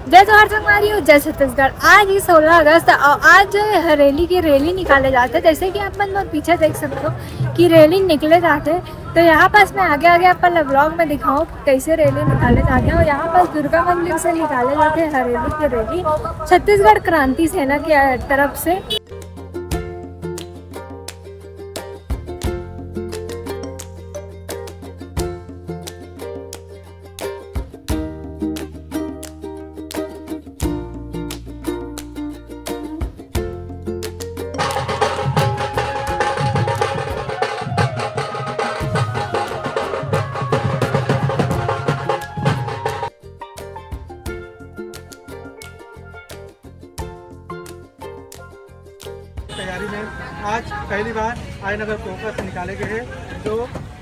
जय जोहार संगवारी, जय छत्तीसगढ़। आज ही 16 अगस्त आज जो है रैली की रैली निकाले जाते, जैसे कि आप मन पीछे देख सकते हो कि रैली निकले जाते। तो यहाँ पास मैं आगे आगे अपन ब्लॉग में दिखाऊँ कैसे रैली निकाले जाते हैं। और यहाँ पास दुर्गा मंदिर से निकाले जाते हैं हरेली की रैली, छत्तीसगढ़ क्रांति सेना की तरफ से। तैयारी में आज पहली बार आय नगर कोका से निकाले गए हैं, जो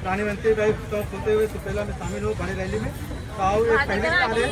रानी मंत्री भाई होते हुए सुपेला में शामिल हो बड़ी रैली में। तो एक पहले कार्य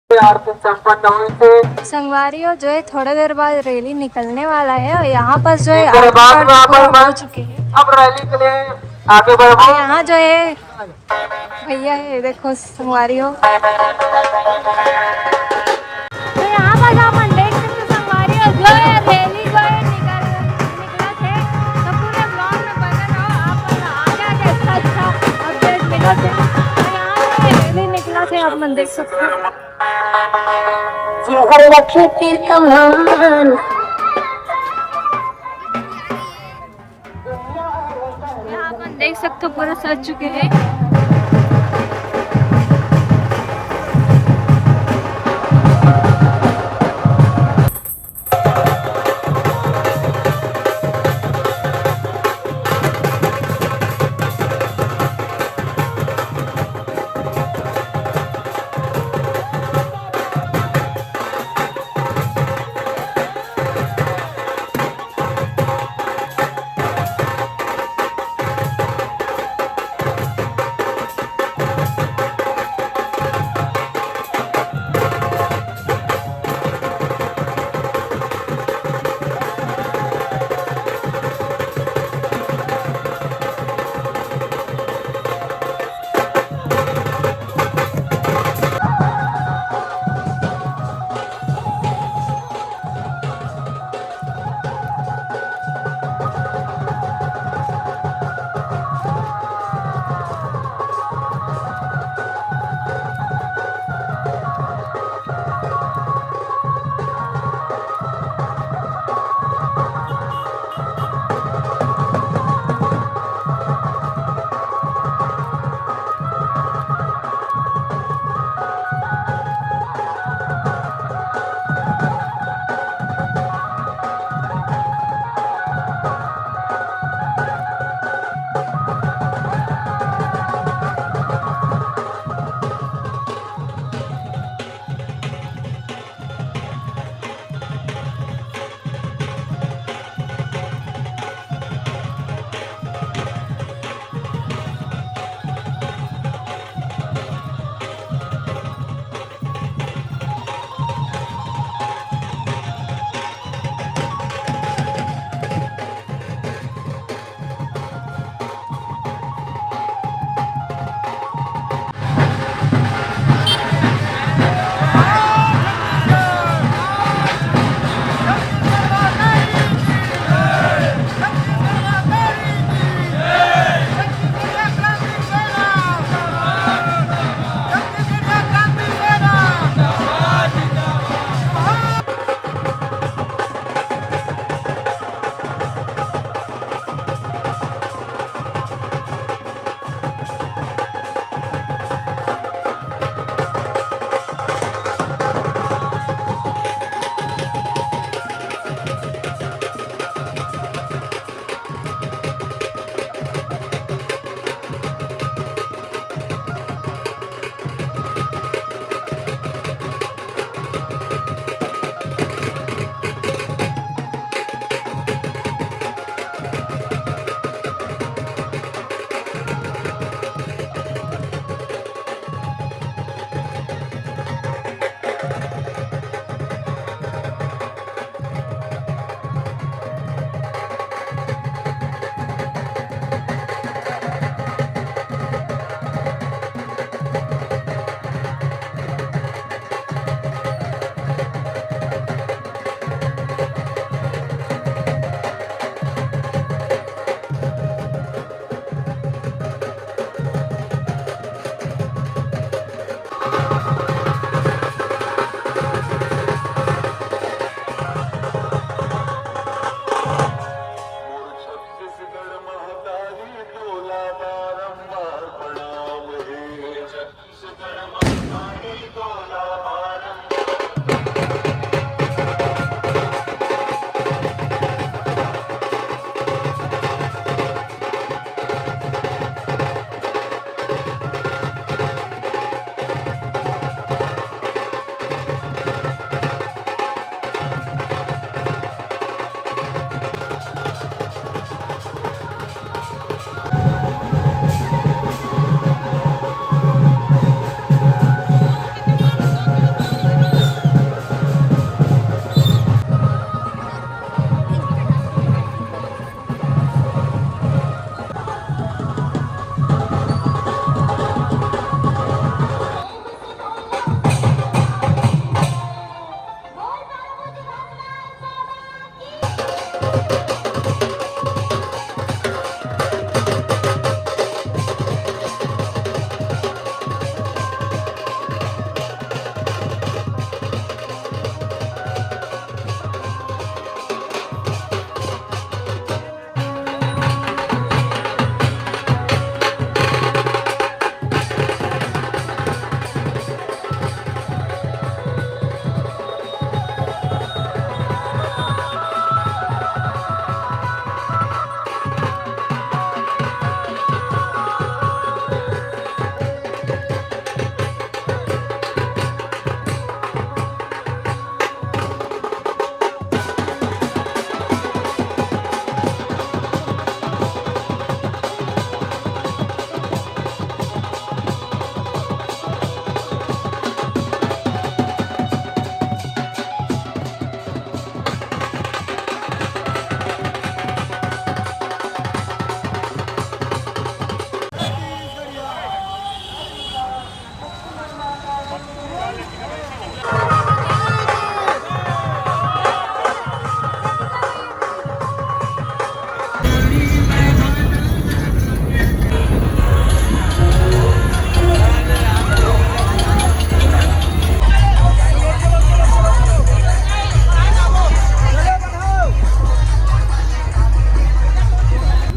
जो आरती संपन्न हुई थी। संगवारियों जो है थोड़ी देर बाद रैली निकलने वाला है और यहाँ पर जो है हो चुके हैं। अब रैली के लिए आगे बढ़ो। यहाँ जो है भैया है, देखो संगवारियों। तो यहाँ पर अपन देख सकते संगवारियों जो है रैली जो है निकला थे। तो पूरे ब्लॉग में बने रहो, आप आगे अच्छा अपडेट मिलो थे। तो यहाँ जो है रैली निकला थे, आप मन देख सकते हो। यहाँ अपन देख सकते हो पूरा सज चुके हैं।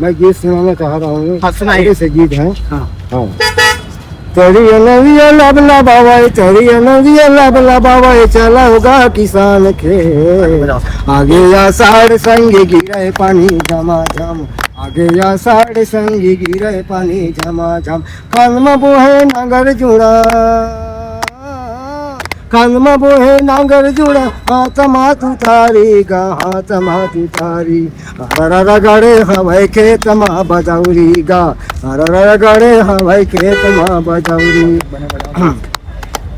मैं गीत सुनाना चाह रहा हूँ। हाँ, सुनाइए। ऐसे गीत है। हाँ। हाँ। तेरी नदिया लबला बाबाई, तेरी नदिया लबला बाबाई, चला होगा किसान खेत। आगे या साड़ संग गिरे पानी झमाझम, आगे या साड़ संग गिरे पानी झमाझम। कान में बोहे नांगर जुड़ा, कान में बोहे नांगर जुड़ा, हाथ माथ उतारी गा, हाथ माथ उतारी। हर गड़े हवाई खेत माँ बजौरी गा, हर गड़े हवाई खेत माँ बजौरी।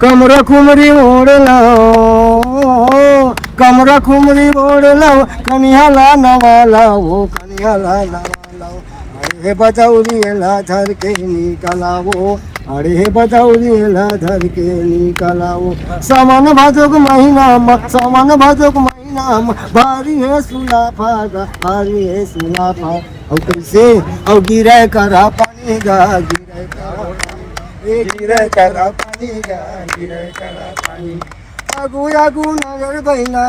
कमरा खुमरी ओढ़ लाओ, कमरा खुमरी ओढ़ लाओ, कनिया ला नवाला वो, कनिया ला नवाला। अरे बजौरी ला धर के निकलाओ, अरे बजौरी ला धर के निकलाओ। सावन भादो के महीना, सावन भादो के महीना, भारी है सुलाफा गा, भारी है सुलाफा। और कैसे और गिरे करा पानी गा, गिरे करा पानी, गिरे करा पानी गा, गिरे करा पानी। आगू आगू नागर बहिना,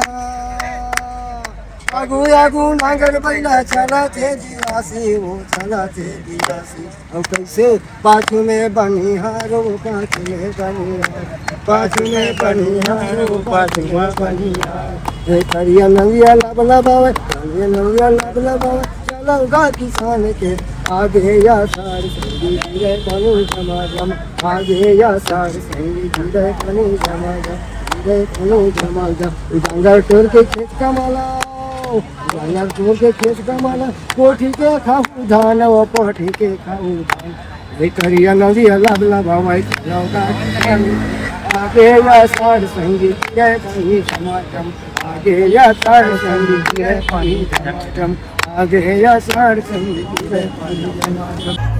आगू आगू नागर बहिना, चला थे दियासी वो, चला थे दियासी। और कैसे पाछू में बनिहारो, पाछू में बनिहारो, पाछू में बनिहारो, पाछू में बनिहारो। हे करिया नंदिया लबला बावे, करिया नंदिया लबला बावे, चलौगा किसान के आगे या सार संगी गिरे बनु झमाझम, आगे या सार संगी गिरे बनु झमाझम, गिरे बनु झमाझम। डांगर टोर के खेत का माला, डांगर टोर के खेत का माला, कोठी के खाऊ धान वो, कोठी के खाऊ धान। हे करिया नदिया लबला बावे, चलौगा किसान के आगे या सार संगी गिरे बनु झमाझम, आगे या सार संगी गिरे बनु झमाझम, आगे या सार संगी गिरे बनु झमाझम।